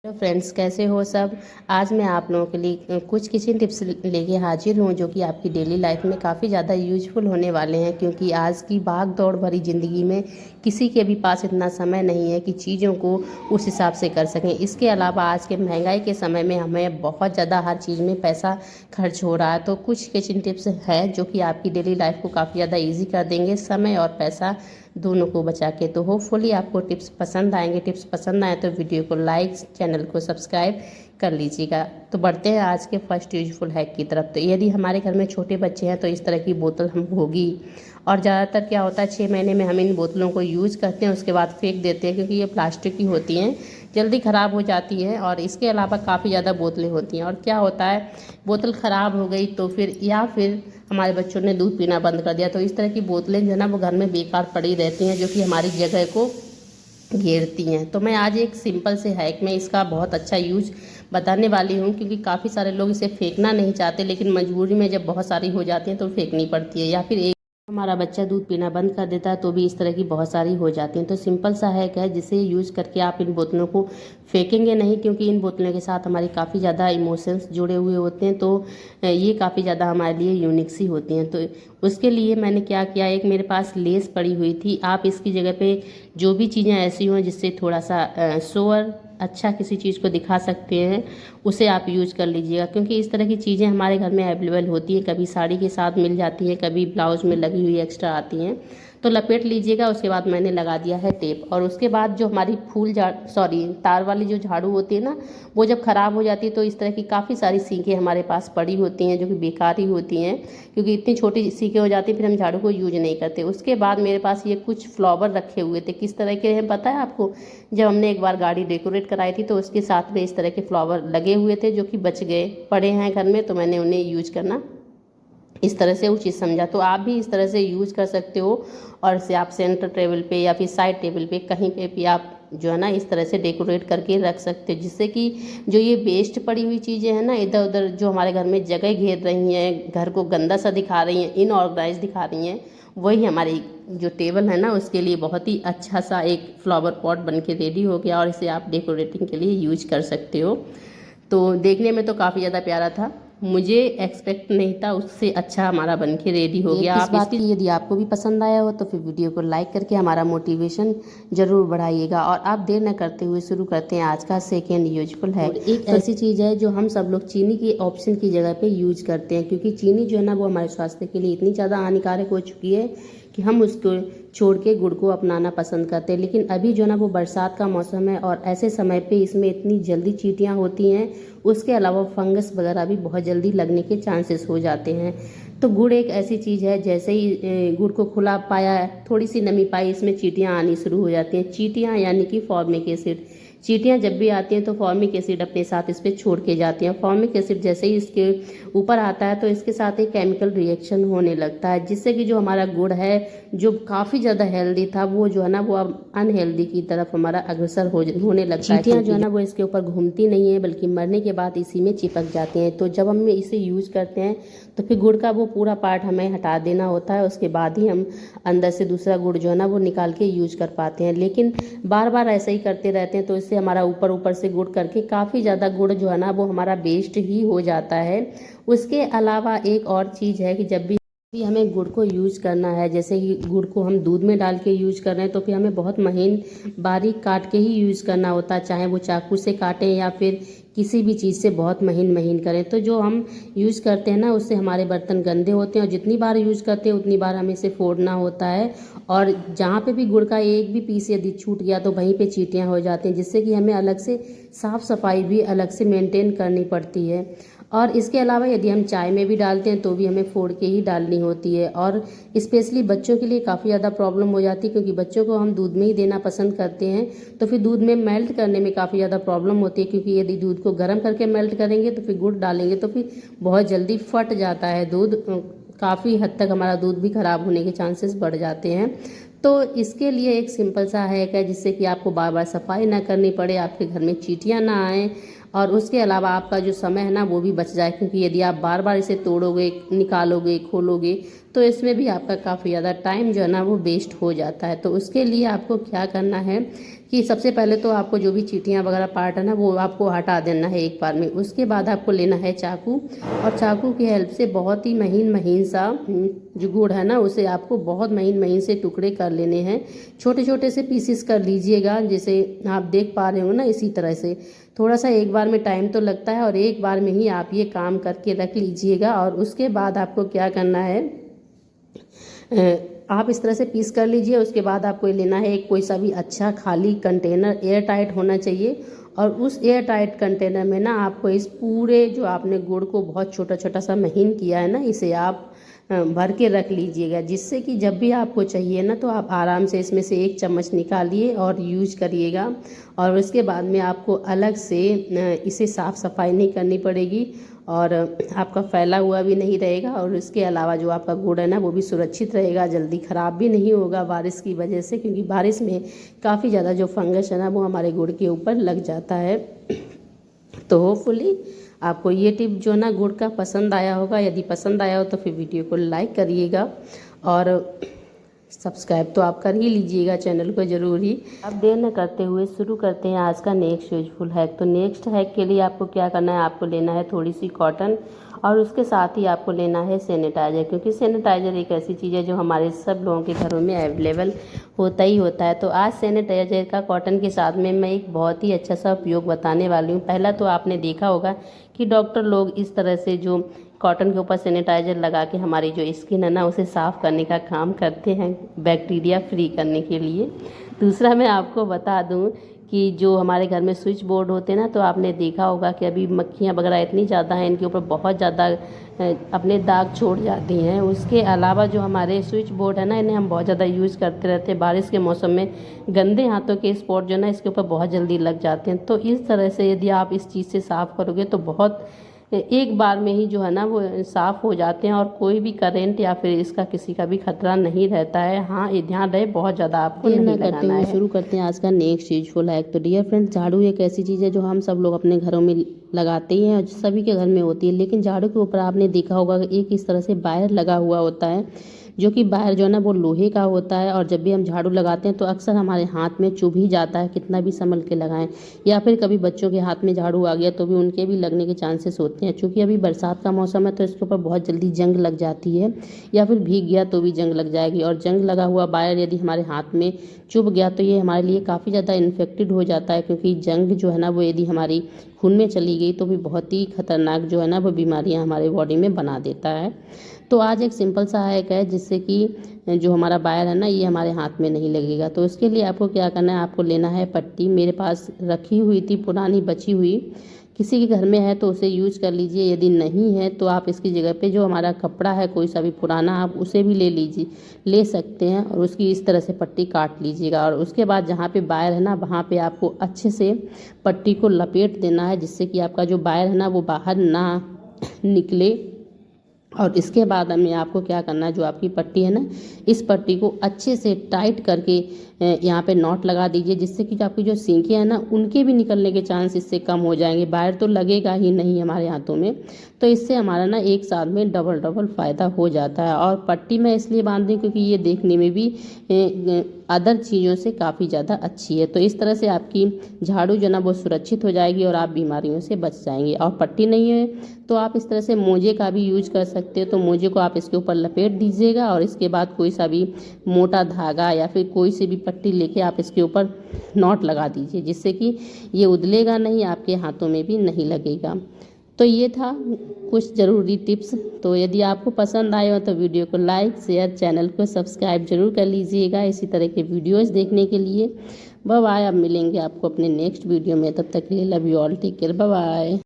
Hello friends, कैसे हो सब। आज मैं आप लोगों के लिए कुछ किचन टिप्स लेके हाजिर हूँ जो कि आपकी डेली लाइफ में काफ़ी ज़्यादा यूजफुल होने वाले हैं, क्योंकि आज की भाग दौड़ भरी ज़िंदगी में किसी के भी पास इतना समय नहीं है कि चीज़ों को उस हिसाब से कर सकें। इसके अलावा आज के महंगाई के समय में हमें बहुत ज़्यादा हर चीज़ में पैसा खर्च हो रहा है। तो कुछ किचन टिप्स है जो कि आपकी डेली लाइफ को काफ़ी ज़्यादा ईजी कर देंगे, समय और पैसा दोनों को बचा के। तो होपफुली आपको टिप्स पसंद आएंगे। टिप्स पसंद आए तो वीडियो को लाइक, चैनल को सब्सक्राइब कर लीजिएगा। तो बढ़ते हैं आज के फर्स्ट यूजफुल हैक की तरफ। तो यदि हमारे घर में छोटे बच्चे हैं तो इस तरह की बोतल हम होगी, और ज़्यादातर क्या होता है 6 महीने में हम इन बोतलों को यूज़ करते हैं, उसके बाद फेंक देते हैं, क्योंकि ये प्लास्टिक की होती हैं, जल्दी ख़राब हो जाती है। और इसके अलावा काफ़ी ज़्यादा बोतलें होती हैं, और क्या होता है बोतल ख़राब हो गई तो फिर हमारे बच्चों ने दूध पीना बंद कर दिया, तो इस तरह की बोतलें जो है ना वो घर में बेकार पड़ी रहती हैं, जो कि हमारी जगह को घेरती हैं। तो मैं आज एक सिंपल से हैक में इसका बहुत अच्छा यूज बताने वाली हूँ, क्योंकि काफ़ी सारे लोग इसे फेंकना नहीं चाहते, लेकिन मजबूरी में जब बहुत सारी हो जाती हैं तो फेंकनी पड़ती है। या फिर एक हमारा बच्चा दूध पीना बंद कर देता है तो भी इस तरह की बहुत सारी हो जाती हैं। तो सिंपल सा हैक है जिसे यूज़ करके आप इन बोतलों को फेंकेंगे नहीं, क्योंकि इन बोतलों के साथ हमारी काफ़ी ज़्यादा इमोशंस जुड़े हुए होते हैं। तो ये काफ़ी ज़्यादा हमारे लिए यूनिक सी होती हैं। तो उसके लिए मैंने क्या किया, एक मेरे पास लेस पड़ी हुई थी। आप इसकी जगह पे जो भी चीज़ें ऐसी हों जिससे थोड़ा सा शोअर अच्छा किसी चीज़ को दिखा सकते हैं, उसे आप यूज कर लीजिएगा, क्योंकि इस तरह की चीज़ें हमारे घर में अवेलेबल होती हैं। कभी साड़ी के साथ मिल जाती हैं, कभी ब्लाउज में लगी हुई एक्स्ट्रा आती हैं। तो लपेट लीजिएगा। उसके बाद मैंने लगा दिया है टेप, और उसके बाद जो हमारी तार वाली जो झाड़ू होती है ना, वो जब ख़राब हो जाती है तो इस तरह की काफ़ी सारी सीखें हमारे पास पड़ी होती हैं जो कि बेकार ही होती हैं, क्योंकि इतनी छोटी सीखें हो जाती हैं, फिर हम झाड़ू को यूज नहीं करते। उसके बाद मेरे पास ये कुछ फ्लावर रखे हुए थे। किस तरह के हैं पता है आपको? जब हमने एक बार गाड़ी डेकोरेट कराई थी तो उसके साथ में इस तरह के फ्लावर लगे हुए थे जो कि बच गए, पड़े हैं घर में, तो मैंने उन्हें यूज करना इस तरह से उचित समझा। तो आप भी इस तरह से यूज कर सकते हो, और इसे आप सेंटर टेबल पे या फिर साइड टेबल पे कहीं पे भी आप जो है ना इस तरह से डेकोरेट करके रख सकते हो, जिससे कि जो ये वेस्ट पड़ी हुई चीज़ें हैं ना इधर उधर जो हमारे घर में जगह घेर रही हैं, घर को गंदा सा दिखा रही हैं, इनऑर्गेनाइज दिखा रही हैं, वही हमारी जो टेबल है ना उसके लिए बहुत ही अच्छा सा एक फ्लावर पॉट बन के रेडी हो गया, और इसे आप डेकोरेटिंग के लिए यूज कर सकते हो। तो देखने में तो काफ़ी ज़्यादा प्यारा था, मुझे एक्सपेक्ट नहीं था उससे अच्छा हमारा बन के रेडी हो गया। आप बात की यदि आपको भी पसंद आया हो तो फिर वीडियो को लाइक करके हमारा मोटिवेशन जरूर बढ़ाइएगा। और आप देर न करते हुए शुरू करते हैं आज का सेकेंड यूजफुल है। एक ऐसी चीज़ है जो हम सब लोग चीनी के ऑप्शन की जगह पे यूज करते हैं, क्योंकि चीनी जो है ना वो हमारे स्वास्थ्य के लिए इतनी ज़्यादा हानिकारक हो चुकी है कि हम उसको छोड़ के गुड़ को अपनाना पसंद करते हैं। लेकिन अभी जो ना वो बरसात का मौसम है, और ऐसे समय पे इसमें इतनी जल्दी चींटियाँ होती हैं, उसके अलावा फंगस वगैरह भी बहुत जल्दी लगने के चांसेस हो जाते हैं। तो गुड़ एक ऐसी चीज़ है, जैसे ही गुड़ को खुला पाया, थोड़ी सी नमी पाई, इसमें चींटियाँ आनी शुरू हो जाती हैं। चींटियाँ यानी कि फॉर्मिक एसिड। चींटियाँ जब भी आती हैं तो फॉर्मिक एसिड अपने साथ इस पर छोड़ के जाती हैं। फॉर्मिक एसिड जैसे ही इसके ऊपर आता है तो इसके साथ एक केमिकल रिएक्शन होने लगता है, जिससे कि जो हमारा गुड़ है जो काफ़ी ज़्यादा हेल्दी था वो जो है ना वो अब अनहेल्दी की तरफ हमारा अग्रसर होने लगता है। चींटियाँ जो है ना वो इसके ऊपर घूमती नहीं है, बल्कि मरने के बाद इसी में चिपक जाती हैं। तो जब हम इसे यूज करते हैं तो फिर गुड़ का वो पूरा पार्ट हमें हटा देना होता है, उसके बाद ही हम अंदर से दूसरा गुड़ जो है ना वो निकाल के यूज कर पाते हैं। लेकिन बार बार ऐसे ही करते रहते हैं तो इससे हमारा ऊपर ऊपर से गुड़ करके काफ़ी ज़्यादा गुड़ जो है ना वो हमारा वेस्ट ही हो जाता है। उसके अलावा एक और चीज़ है कि जब भी हमें गुड़ को यूज करना है, जैसे कि गुड़ को हम दूध में डाल के यूज कर रहे हैं, तो फिर हमें बहुत महीन बारीक काट के ही यूज करना होता है, चाहे वो चाकू से काटें या फिर किसी भी चीज़ से बहुत महीन महीन करें। तो जो हम यूज करते हैं ना उससे हमारे बर्तन गंदे होते हैं, और जितनी बार यूज करते हैं उतनी बार हमें इसे फोड़ना होता है। और जहाँ पे भी गुड़ का एक भी पीस यदि छूट गया तो वहीं पे चींटियाँ हो जाती हैं, जिससे कि हमें अलग से साफ सफाई भी अलग से मेंटेन करनी पड़ती है। और इसके अलावा यदि हम चाय में भी डालते हैं तो भी हमें फोड़ के ही डालनी होती है। और स्पेशली बच्चों के लिए काफ़ी ज़्यादा प्रॉब्लम हो जाती है, क्योंकि बच्चों को हम दूध में ही देना पसंद करते हैं, तो फिर दूध में मेल्ट करने में काफ़ी ज़्यादा प्रॉब्लम होती है, क्योंकि यदि दूध को गर्म करके मेल्ट करेंगे तो फिर गुड़ डालेंगे तो फिर बहुत जल्दी फट जाता है दूध, काफ़ी हद तक हमारा दूध भी ख़राब होने के चांसेस बढ़ जाते हैं। तो इसके लिए एक सिंपल सा हैक है, जिससे कि आपको बार बार सफाई ना करनी पड़े, आपके घर में चींटियाँ ना आएँ, और उसके अलावा आपका जो समय है ना वो भी बच जाए, क्योंकि यदि आप बार बार इसे तोड़ोगे, निकालोगे, खोलोगे तो इसमें भी आपका काफ़ी ज़्यादा टाइम जो है ना वो वेस्ट हो जाता है। तो उसके लिए आपको क्या करना है कि सबसे पहले तो आपको जो भी चींटियाँ वगैरह पार्ट है ना वो आपको हटा देना है एक बार में। उसके बाद आपको लेना है चाकू, और चाकू की हेल्प से बहुत ही महीन महीन सा जो गुड़ है ना उसे आपको बहुत महीन महीन से टुकड़े कर लेने हैं। छोटे छोटे से पीसेस कर लीजिएगा, जैसे आप देख पा रहे हो ना, इसी तरह से। थोड़ा सा एक बार में टाइम तो लगता है, और एक बार में ही आप ये काम करके रख लीजिएगा। और उसके बाद आपको क्या करना है, आप इस तरह से पीस कर लीजिए। उसके बाद आपको लेना है एक कोई सा भी अच्छा खाली कंटेनर, एयर टाइट होना चाहिए। और उस एयर टाइट कंटेनर में ना आपको इस पूरे जो आपने गुड़ को बहुत छोटा छोटा सा महीन किया है ना, इसे आप भर के रख लीजिएगा, जिससे कि जब भी आपको चाहिए ना तो आप आराम से इसमें से एक चम्मच निकालिए और यूज करिएगा। और उसके बाद में आपको अलग से इसे साफ़ सफाई नहीं करनी पड़ेगी, और आपका फैला हुआ भी नहीं रहेगा। और इसके अलावा जो आपका गुड़ है ना वो भी सुरक्षित रहेगा, जल्दी ख़राब भी नहीं होगा बारिश की वजह से, क्योंकि बारिश में काफ़ी ज़्यादा जो फंगस है ना वो हमारे गुड़ के ऊपर लग जाता है। तो होपफुली आपको ये टिप जो ना गुड़ का पसंद आया होगा। यदि पसंद आया हो तो फिर वीडियो को लाइक करिएगा, और सब्सक्राइब तो आप कर ही लीजिएगा चैनल को ज़रूर ही। अब देर न करते हुए शुरू करते हैं आज का नेक्स्ट यूजफुल हैक। तो नेक्स्ट हैक के लिए आपको क्या करना है, आपको लेना है थोड़ी सी कॉटन, और उसके साथ ही आपको लेना है सैनिटाइज़र, क्योंकि सैनिटाइज़र एक ऐसी चीज़ है जो हमारे सब लोगों के घरों में अवेलेबल होता ही होता है। तो आज सैनिटाइज़र का कॉटन के साथ में मैं एक बहुत ही अच्छा सा उपयोग बताने वाली हूँ। पहला तो आपने देखा होगा कि डॉक्टर लोग इस तरह से जो कॉटन के ऊपर सैनिटाइज़र लगा के हमारी जो स्किन है ना उसे साफ़ करने का काम करते हैं, बैक्टीरिया फ्री करने के लिए। दूसरा मैं आपको बता दूं कि जो हमारे घर में स्विच बोर्ड होते हैं ना, तो आपने देखा होगा कि अभी मक्खियाँ वगैरह इतनी ज़्यादा हैं, इनके ऊपर बहुत ज़्यादा अपने दाग छोड़ जाती हैं। उसके अलावा जो हमारे स्विच बोर्ड है ना, इन्हें हम बहुत ज़्यादा यूज़ करते रहते हैं। बारिश के मौसम में गंदे हाथों के स्पॉट जो है ना इसके ऊपर बहुत जल्दी लग जाते हैं। तो इस तरह से यदि आप इस चीज़ से साफ़ करोगे तो बहुत एक बार में ही जो है ना वो साफ़ हो जाते हैं, और कोई भी करंट या फिर इसका किसी का भी खतरा नहीं रहता है। हाँ, ये ध्यान रहे बहुत ज़्यादा आपको नहीं लगाना है। शुरू करते हैं आज का नेक्स्ट यूजफुल हैक। तो डियर फ्रेंड्स, झाड़ू एक ऐसी चीज़ है जो हम सब लोग अपने घरों में लगाते ही हैं, और सभी के घर में होती है। लेकिन झाड़ू के ऊपर आपने देखा होगा कि एक इस तरह से वायर लगा हुआ होता है, जो कि वायर जो है ना वो लोहे का होता है। और जब भी हम झाड़ू लगाते हैं तो अक्सर हमारे हाथ में चुभ ही जाता है, कितना भी संभल के लगाएं। या फिर कभी बच्चों के हाथ में झाड़ू आ गया तो भी उनके भी लगने के चांसेस होते हैं। चूँकि अभी बरसात का मौसम है तो इसके ऊपर बहुत जल्दी जंग लग जाती है, या फिर भीग गया तो भी जंग लग जाएगी। और जंग लगा हुआ वायर यदि हमारे हाथ में चुभ गया तो ये हमारे लिए काफ़ी ज़्यादा इन्फेक्टेड हो जाता है, क्योंकि जंग जो है ना वो यदि हमारी खून में चली गई तो भी बहुत ही खतरनाक जो है ना वो बीमारियां हमारे बॉडी में बना देता है। तो आज एक सिंपल सा हैक है जिससे कि जो हमारा वायर है ना ये हमारे हाथ में नहीं लगेगा। तो इसके लिए आपको क्या करना है, आपको लेना है पट्टी। मेरे पास रखी हुई थी पुरानी बची हुई, किसी के घर में है तो उसे यूज कर लीजिए। यदि नहीं है तो आप इसकी जगह पे जो हमारा कपड़ा है कोई सा भी पुराना, आप उसे भी ले सकते हैं, और उसकी इस तरह से पट्टी काट लीजिएगा। और उसके बाद जहाँ पे वायर है ना वहाँ पे आपको अच्छे से पट्टी को लपेट देना है, जिससे कि आपका जो वायर है ना वो बाहर ना निकले। और इसके बाद हमें आपको क्या करना है, जो आपकी पट्टी है ना इस पट्टी को अच्छे से टाइट करके यहाँ पे नॉट लगा दीजिए, जिससे कि जो आपकी जो सींखें हैं ना उनके भी निकलने के चांस इससे कम हो जाएंगे। वायर तो लगेगा ही नहीं हमारे हाथों में, तो इससे हमारा ना एक साथ में डबल डबल फ़ायदा हो जाता है। और पट्टी मैं इसलिए बांध दी क्योंकि ये देखने में भी अदर चीज़ों से काफ़ी ज़्यादा अच्छी है। तो इस तरह से आपकी झाड़ू जो ना वो सुरक्षित हो जाएगी और आप बीमारियों से बच जाएंगे। और पट्टी नहीं है तो आप इस तरह से मोजे का भी यूज कर सकते हो। तो मोजे को आप इसके ऊपर लपेट दीजिएगा, और इसके बाद कोई सा भी मोटा धागा या फिर कोई सी भी पट्टी लेके आप इसके ऊपर नॉट लगा दीजिए, जिससे कि ये उधलेगा नहीं, आपके हाथों में भी नहीं लगेगा। तो ये था कुछ ज़रूरी टिप्स। तो यदि आपको पसंद आए हो तो वीडियो को लाइक, शेयर, चैनल को सब्सक्राइब जरूर कर लीजिएगा इसी तरह के वीडियोज़ देखने के लिए। Bye bye. अब मिलेंगे आपको अपने नेक्स्ट वीडियो में, तब तक के लिए love you all, take care, bye bye.